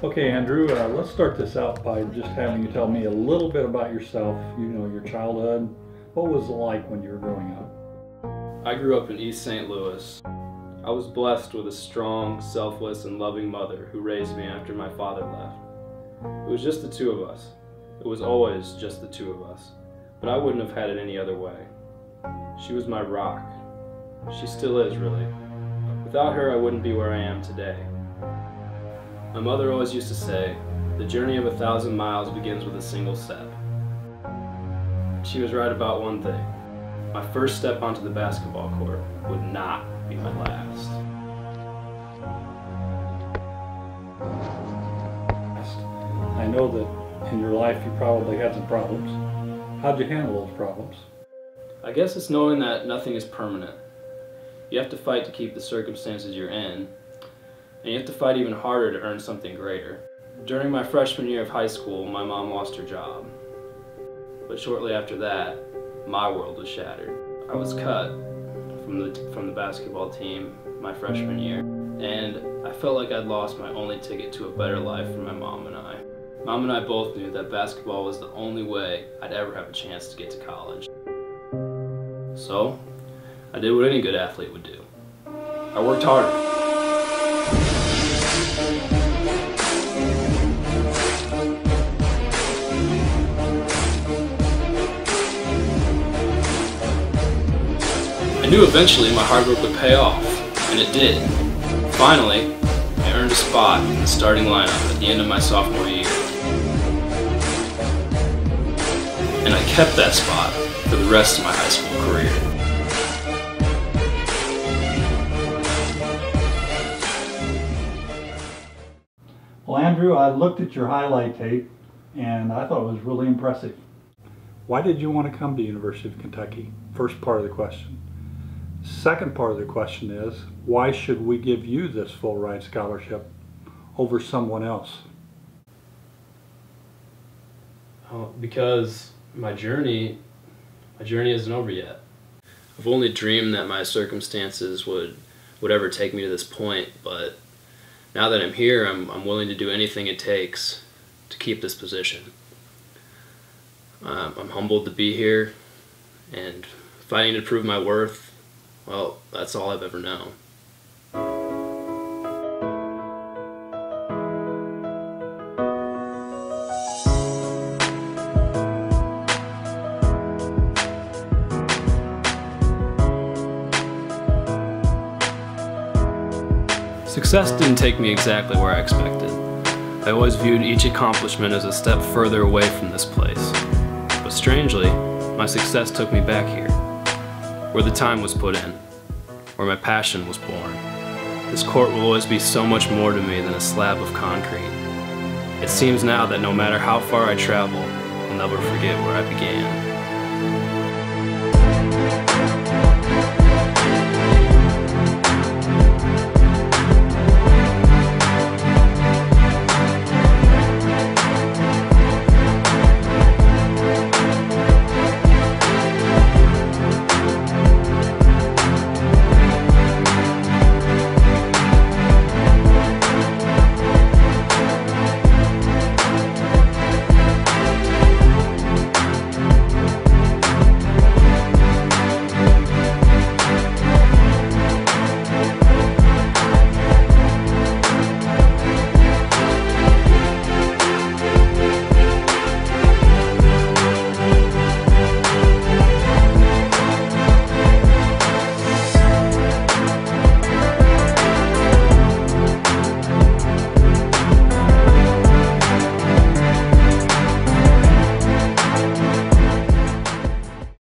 Okay, Andrew, let's start this out by just having you tell me a little bit about yourself, your childhood. What was it like when you were growing up? I grew up in East St. Louis. I was blessed with a strong, selfless, and loving mother who raised me after my father left. It was just the two of us. It was always just the two of us, but I wouldn't have had it any other way. She was my rock. She still is, really. Without her, I wouldn't be where I am today. My mother always used to say, the journey of 1,000 miles begins with a single step. She was right about one thing. My first step onto the basketball court would not be my last. I know that in your life you probably had some problems. How'd you handle those problems? I guess it's knowing that nothing is permanent. You have to fight to keep the circumstances you're in, and you have to fight even harder to earn something greater. During my freshman year of high school, my mom lost her job. But shortly after that, my world was shattered. I was cut from the basketball team my freshman year, and I felt like I'd lost my only ticket to a better life for my mom and I. Mom and I both knew that basketball was the only way I'd ever have a chance to get to college. So, I did what any good athlete would do. I worked harder. I knew eventually my hard work would pay off, and it did. Finally, I earned a spot in the starting lineup at the end of my sophomore year. And I kept that spot for the rest of my high school career. Well, Andrew, I looked at your highlight tape and I thought it was really impressive. Why did you want to come to University of Kentucky? First part of the question. Second part of the question is, why should we give you this full ride scholarship over someone else? Because my journey isn't over yet. I've only dreamed that my circumstances would ever take me to this point, but now that I'm here, I'm willing to do anything it takes to keep this position. I'm humbled to be here, and fighting to prove my worth, well, that's all I've ever known. Success didn't take me exactly where I expected. I always viewed each accomplishment as a step further away from this place. But strangely, my success took me back here, where the time was put in, where my passion was born. This court will always be so much more to me than a slab of concrete. It seems now that no matter how far I travel, I'll never forget where I began.